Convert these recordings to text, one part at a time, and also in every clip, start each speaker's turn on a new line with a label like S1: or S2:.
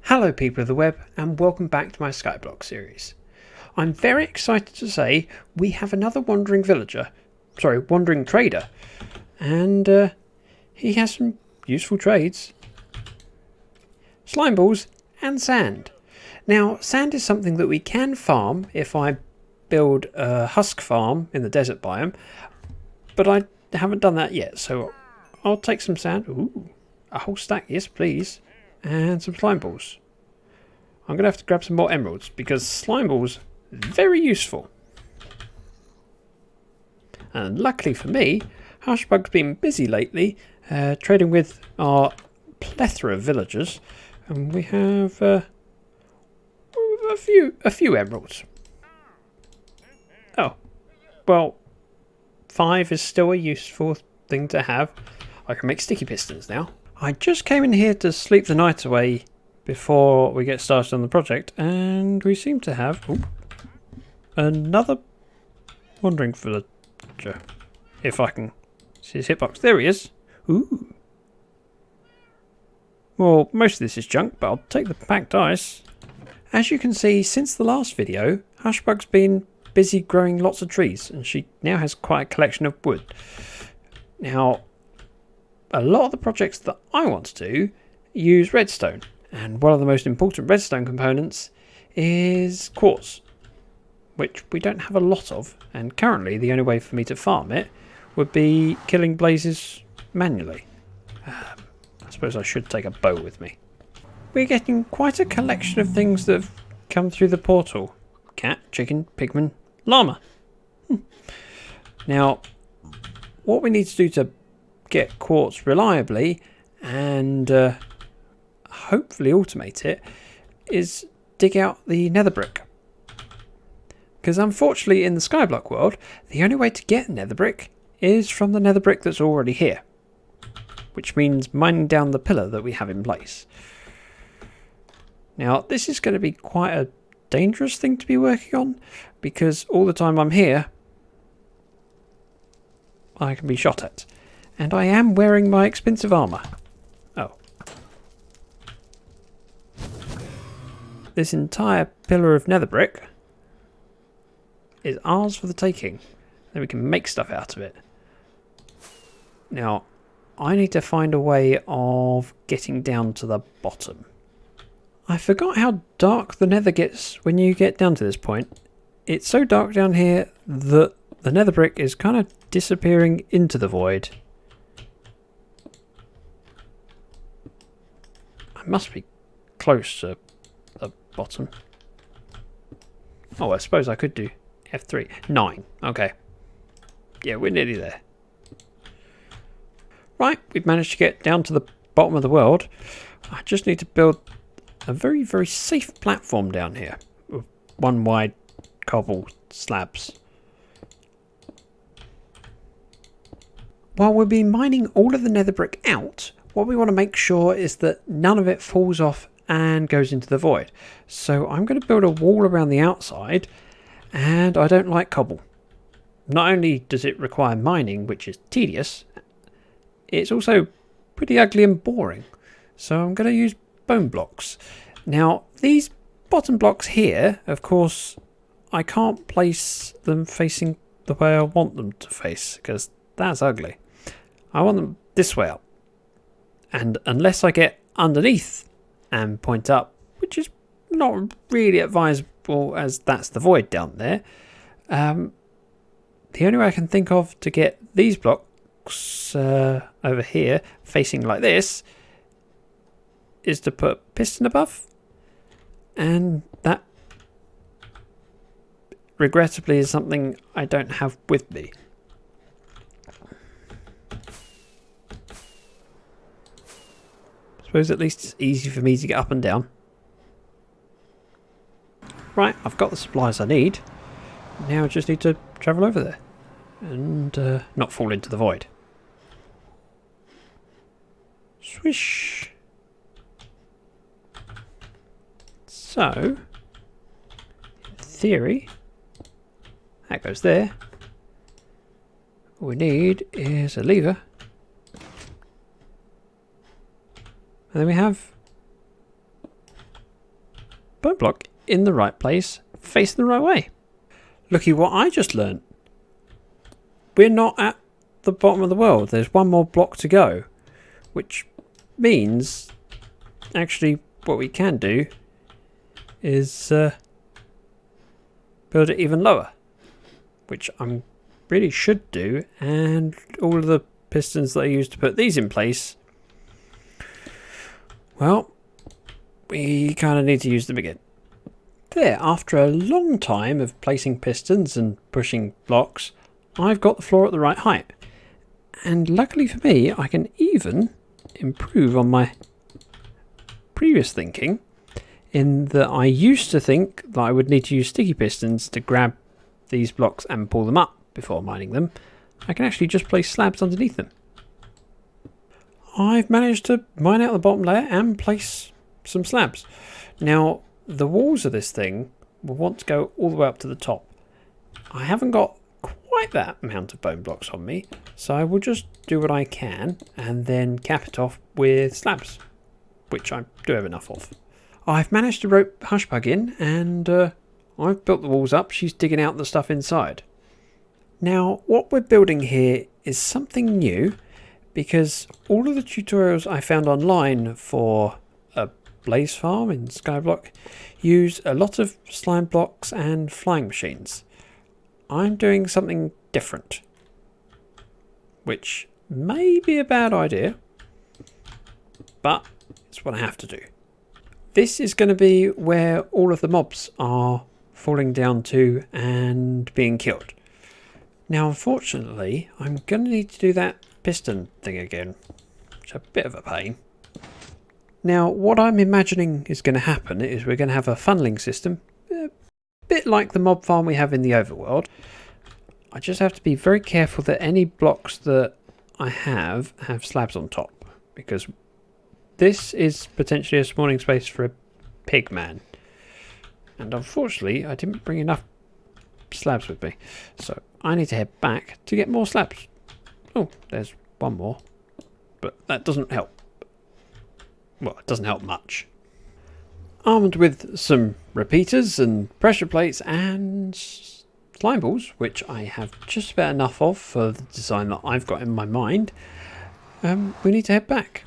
S1: Hello people of the web and welcome back to my Skyblock series. I'm very excited to say we have another wandering trader, and he has some useful trades. Slime balls and sand. Now sand is something that we can farm if I build a husk farm in the desert biome, but I haven't done that yet, so I'll take some sand. Ooh, a whole stack, yes please. And some slime balls. I'm going to have to grab some more emeralds because slime balls are very useful. And luckily for me, Hushbug's been busy lately trading with our plethora of villagers, and we have a few emeralds. Oh, well, 5 is still a useful thing to have. I can make sticky pistons now. I just came in here to sleep the night away before we get started on the project, and we seem to have another wandering villager. If I can see his hitbox. There he is. Ooh. Well, most of this is junk, but I'll take the packed ice. As you can see, since the last video, Hushbug's been busy growing lots of trees, and she now has quite a collection of wood. Now, a lot of the projects that I want to do use redstone, and one of the most important redstone components is quartz, which we don't have a lot of, and currently the only way for me to farm it would be killing blazes manually. I suppose I should take a bow with me. We're getting quite a collection of things that have come through the portal. Cat, chicken, pigman, llama. Now, what we need to do to get quartz reliably and hopefully automate it is dig out the nether brick, because unfortunately in the Skyblock world the only way to get nether brick is from the nether brick that's already here, which means mining down the pillar that we have in place. Now this is going to be quite a dangerous thing to be working on, because all the time I'm here I can be shot at. And I am wearing my expensive armour. Oh. This entire pillar of nether brick is ours for the taking. Then we can make stuff out of it. Now, I need to find a way of getting down to the bottom. I forgot how dark the nether gets when you get down to this point. It's so dark down here that the nether brick is kind of disappearing into the void. Must be close to the bottom. Oh, I suppose I could do F3. 9. Okay. Yeah, we're nearly there. Right, we've managed to get down to the bottom of the world. I just need to build a very, very safe platform down here. With 1 wide cobble slabs. While we'll be mining all of the nether brick out, what we want to make sure is that none of it falls off and goes into the void. So I'm going to build a wall around the outside, and I don't like cobble. Not only does it require mining, which is tedious, it's also pretty ugly and boring. So I'm going to use bone blocks. Now these bottom blocks here, of course, I can't place them facing the way I want them to face, because that's ugly. I want them this way up. And unless I get underneath and point up, which is not really advisable as that's the void down there, the only way I can think of to get these blocks over here facing like this is to put a piston above, and that regrettably is something I don't have with me. Suppose at least it's easy for me to get up and down. Right, I've got the supplies I need. Now I just need to travel over there and not fall into the void. Swish. So, in theory, that goes there. All we need is a lever. And then we have bone block in the right place, facing the right way. Looky what I just learned. We're not at the bottom of the world. There's one more block to go, which means actually what we can do is build it even lower, which I really should do, and all of the pistons that I used to put these in place, well, we kind of need to use them again. There, after a long time of placing pistons and pushing blocks, I've got the floor at the right height. And luckily for me, I can even improve on my previous thinking, in that I used to think that I would need to use sticky pistons to grab these blocks and pull them up before mining them. I can actually just place slabs underneath them. I've managed to mine out the bottom layer and place some slabs. Now, the walls of this thing will want to go all the way up to the top. I haven't got quite that amount of bone blocks on me, so I will just do what I can and then cap it off with slabs, which I do have enough of. I've managed to rope Hushbug in, and I've built the walls up. She's digging out the stuff inside. Now, what we're building here is something new, because all of the tutorials I found online for a blaze farm in Skyblock use a lot of slime blocks and flying machines. I'm doing something different, which may be a bad idea, but it's what I have to do. This is going to be where all of the mobs are falling down to and being killed. Now, unfortunately, I'm going to need to do that piston thing again, which is a bit of a pain. Now, what I'm imagining is going to happen is we're going to have a funneling system, a bit like the mob farm we have in the overworld. I just have to be very careful that any blocks that I have slabs on top, because this is potentially a spawning space for a pig man. And unfortunately, I didn't bring enough slabs with me. So I need to head back to get more slabs. Oh, there's one more. But that doesn't help. Well, it doesn't help much. Armed with some repeaters and pressure plates and slime balls, which I have just about enough of for the design that I've got in my mind, we need to head back.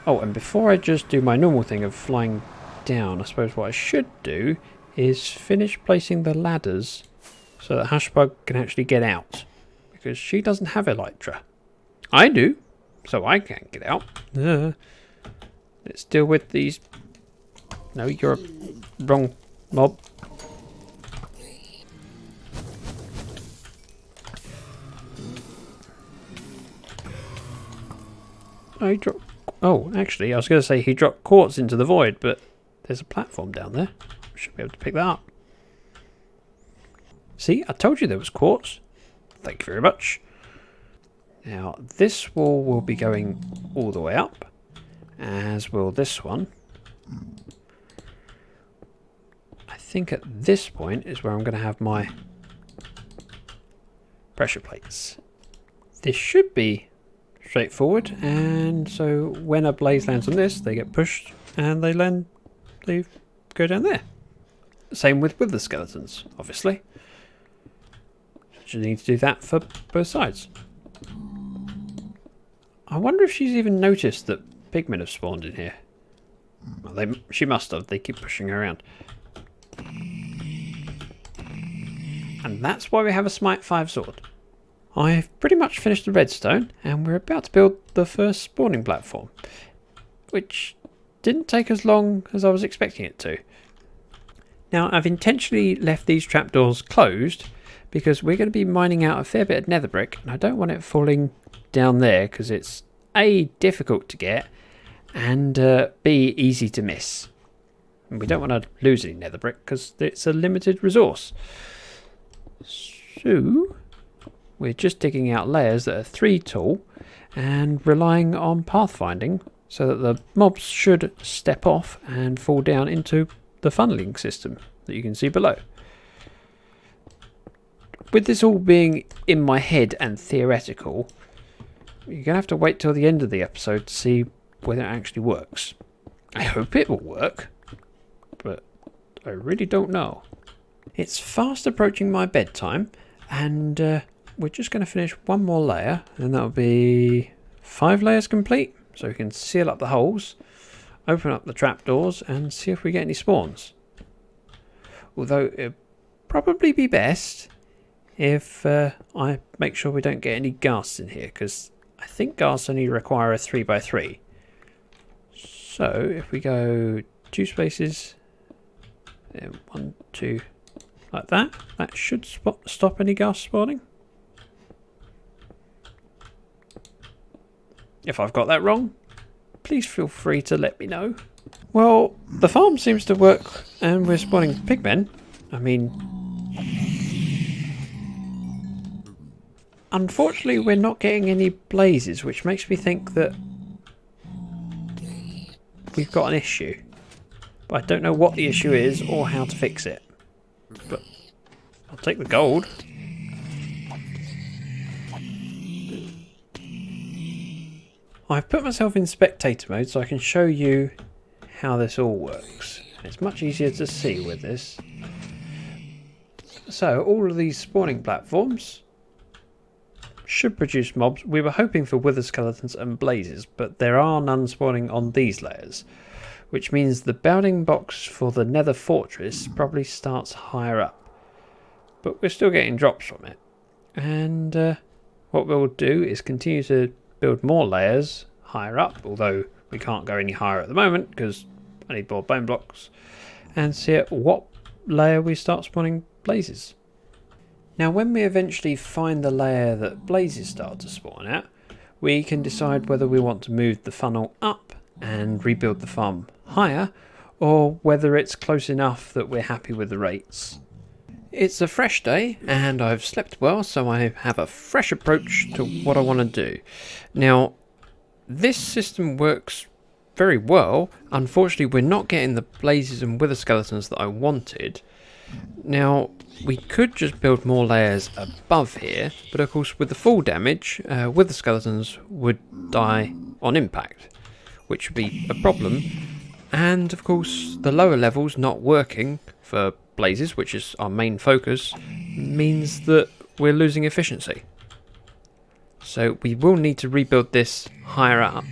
S1: Oh, and before I just do my normal thing of flying down, I suppose what I should do is finish placing the ladders so that Hushbug can actually get out, because she doesn't have elytra. I do, so I can't get out. Let's deal with these. No, you're a wrong mob. Oh, he dropped. Oh, actually, I was going to say he dropped quartz into the void, but there's a platform down there. I should be able to pick that up. See, I told you there was quartz. Thank you very much. Now, this wall will be going all the way up, as will this one. I think at this point is where I'm going to have my pressure plates. This should be straightforward, and so when a blaze lands on this, they get pushed and they go down there. Same with the skeletons, obviously. You need to do that for both sides. I wonder if she's even noticed that pigmen have spawned in here. Well, she must have. They keep pushing her around. And that's why we have a Smite 5 sword. I've pretty much finished the redstone, and we're about to build the first spawning platform, which didn't take as long as I was expecting it to. Now, I've intentionally left these trapdoors closed because we're going to be mining out a fair bit of nether brick, and I don't want it falling down there because it's A, difficult to get, and B, easy to miss. And we don't want to lose any nether brick because it's a limited resource. So we're just digging out layers that are 3 tall and relying on pathfinding so that the mobs should step off and fall down into the funneling system that you can see below. With this all being in my head and theoretical, you're going to have to wait till the end of the episode to see whether it actually works. I hope it will work, but I really don't know. It's fast approaching my bedtime, and we're just going to finish one more layer, and that'll be 5 layers complete, so we can seal up the holes, open up the trapdoors, and see if we get any spawns. Although it'd probably be best if I make sure we don't get any ghasts in here, because I think ghasts only require a 3x3. So if we go 2 spaces, and 1, 2, like that, that should stop any ghast spawning. If I've got that wrong, please feel free to let me know. Well, the farm seems to work and we're spawning pigmen. I mean, unfortunately we're not getting any blazes, which makes me think that we've got an issue. But I don't know what the issue is or how to fix it. But I'll take the gold. I've put myself in spectator mode so I can show you how this all works. It's much easier to see with this. So all of these spawning platforms should produce mobs. We were hoping for wither skeletons and blazes, but there are none spawning on these layers, which means the bounding box for the nether fortress probably starts higher up. But we're still getting drops from it. And what we'll do is continue to build more layers higher up, although we can't go any higher at the moment because I need more bone blocks, and see at what layer we start spawning blazes. Now when we eventually find the layer that blazes start to spawn at, we can decide whether we want to move the funnel up and rebuild the farm higher, or whether it's close enough that we're happy with the rates. It's a fresh day and I've slept well, so I have a fresh approach to what I want to do. Now, this system works very well. Unfortunately, we're not getting the blazes and wither skeletons that I wanted. Now, we could just build more layers above here, but of course with the full damage, wither skeletons would die on impact, which would be a problem. And of course, the lower levels not working for blazes, which is our main focus, means that we're losing efficiency. So we will need to rebuild this higher up,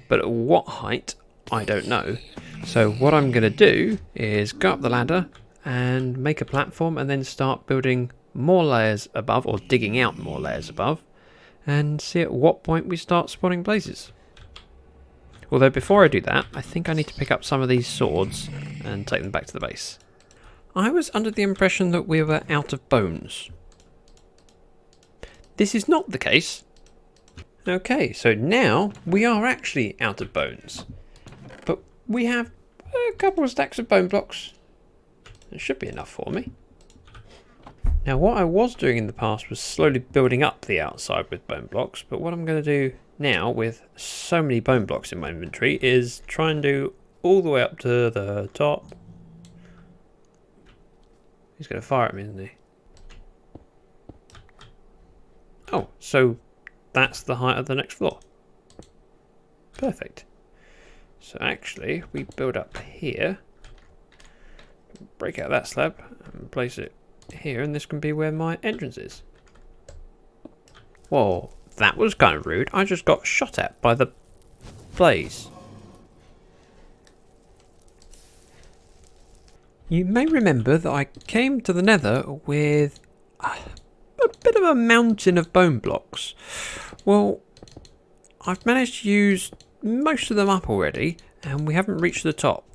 S1: but at what height, I don't know. So what I'm going to do is go up the ladder and make a platform and then start building more layers above, or digging out more layers above, and see at what point we start spawning blazes. Although before I do that, I think I need to pick up some of these swords and take them back to the base. I was under the impression that we were out of bones. This is not the case. Okay, so now we are actually out of bones. But we have a couple of stacks of bone blocks. It should be enough for me. Now what I was doing in the past was slowly building up the outside with bone blocks, but what I'm going to do now with so many bone blocks in my inventory is try and do all the way up to the top. He's going to fire at me, isn't he? Oh, so that's the height of the next floor. Perfect. So actually, we build up here, break out that slab and place it here, and this can be where my entrance is. Whoa, that was kind of rude. I just got shot at by the blaze. You may remember that I came to the nether with a bit of a mountain of bone blocks. Well, I've managed to use most of them up already, and we haven't reached the top.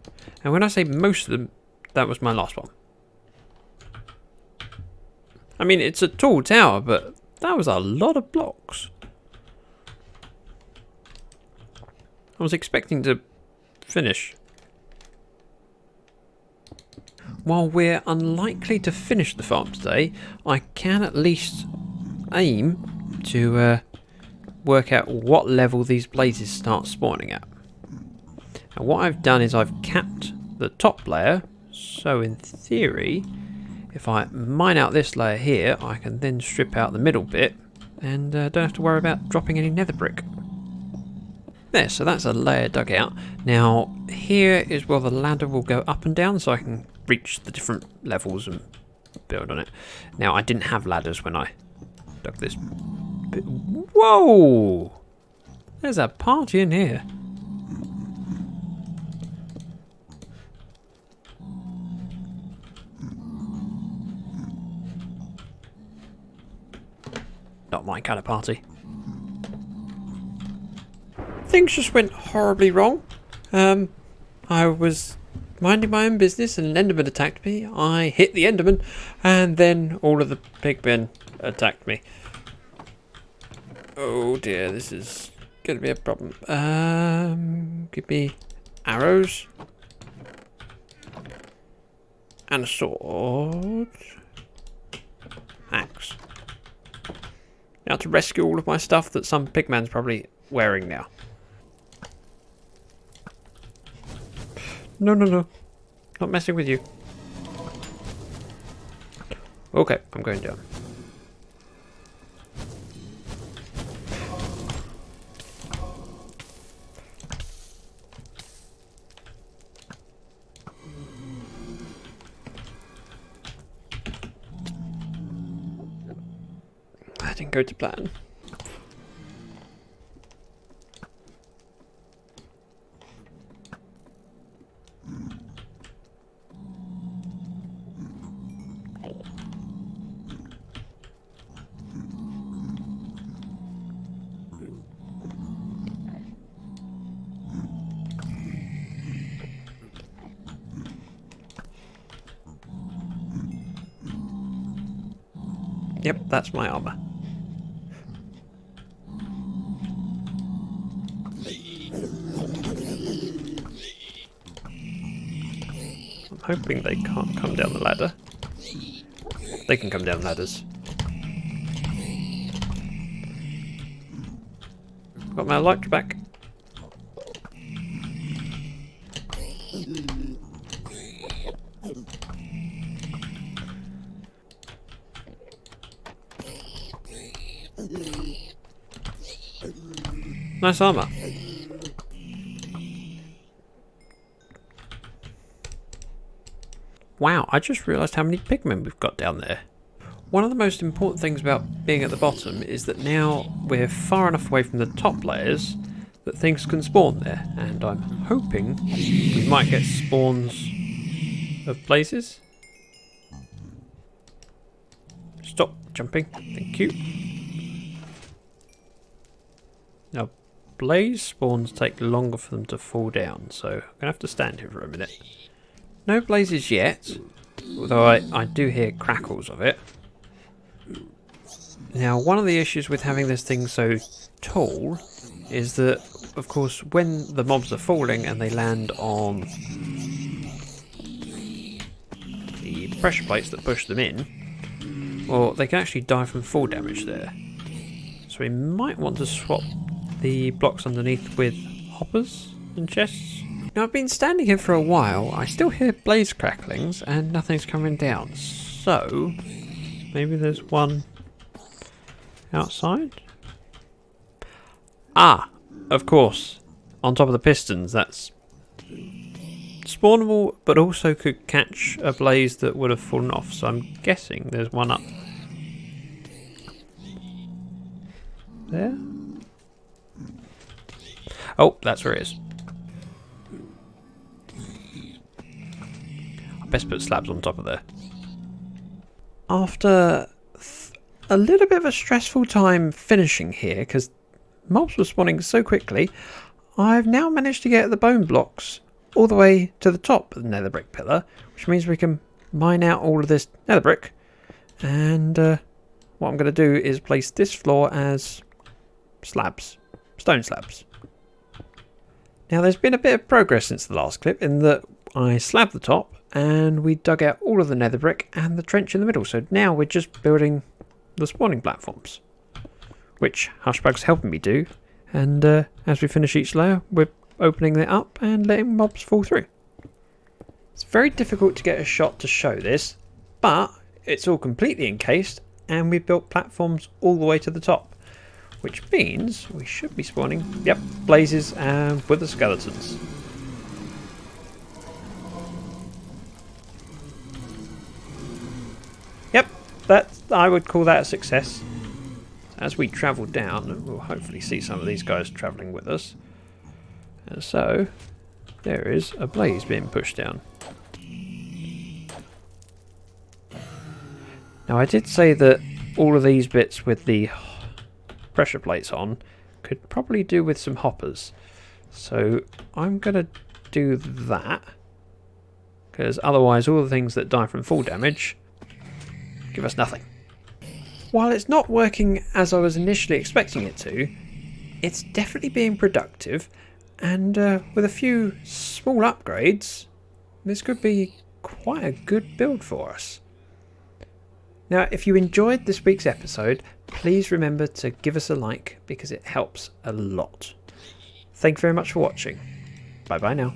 S1: And when I say most of them, that was my last one. I mean, it's a tall tower, but that was a lot of blocks. I was expecting to finish. While we're unlikely to finish the farm today, I can at least aim to work out what level these blazes start spawning at. And what I've done is I've capped the top layer, so in theory, if I mine out this layer here, I can then strip out the middle bit and don't have to worry about dropping any nether brick. There, so that's a layer dug out. Now, here is where the ladder will go up and down, so I can reach the different levels and build on it. Now, I didn't have ladders when I dug this bit. Whoa! There's a party in here. Not my kind of party. Things just went horribly wrong. I was minding my own business and an Enderman attacked me. I hit the Enderman and then all of the pigmen attacked me. Oh dear, this is going to be a problem. Give me arrows. And a sword. Axe. Now to rescue all of my stuff that some pigman's probably wearing now. No, no, no. Not messing with you. Okay, I'm going down. That didn't go to plan. Yep, that's my armor. I'm hoping they can't come down the ladder. They can come down ladders. Got my elytra back. Nice armor. Wow, I just realised how many pigmen we've got down there. One of the most important things about being at the bottom is that now we're far enough away from the top layers that things can spawn there, and I'm hoping we might get spawns of places. Stop jumping, thank you. Now, blaze spawns take longer for them to fall down, so I'm going to have to stand here for a minute. No blazes yet, although I do hear crackles of it. Now, one of the issues with having this thing so tall is that, of course, when the mobs are falling and they land on the pressure plates that push them in, well, they can actually die from fall damage there. So we might want to swap the blocks underneath with hoppers and chests. Now, I've been standing here for a while. I still hear blaze cracklings and nothing's coming down. So, maybe there's one outside? Ah, of course. On top of the pistons, that's spawnable, but also could catch a blaze that would have fallen off. So I'm guessing there's one up there. Oh, that's where it is. I best put slabs on top of there. After a little bit of a stressful time finishing here, because mobs were spawning so quickly, I've now managed to get the bone blocks all the way to the top of the nether brick pillar, which means we can mine out all of this nether brick. And what I'm going to do is place this floor as slabs, stone slabs. Now, there's been a bit of progress since the last clip in that I slabbed the top and we dug out all of the nether brick and the trench in the middle. So now we're just building the spawning platforms, which Hushbug's helping me do. And as we finish each layer, we're opening it up and letting mobs fall through. It's very difficult to get a shot to show this, but it's all completely encased and we built platforms all the way to the top, which means we should be spawning, yep, blazes and with the skeletons. Yep, I would call that a success. As we travel down, we'll hopefully see some of these guys travelling with us. And so, there is a blaze being pushed down. Now I did say that all of these bits with the pressure plates on could probably do with some hoppers. So I'm going to do that. Because otherwise all the things that die from fall damage give us nothing. While it's not working as I was initially expecting it to, it's definitely being productive, and with a few small upgrades, this could be quite a good build for us. Now, if you enjoyed this week's episode, please remember to give us a like because it helps a lot. Thank you very much for watching. Bye bye now.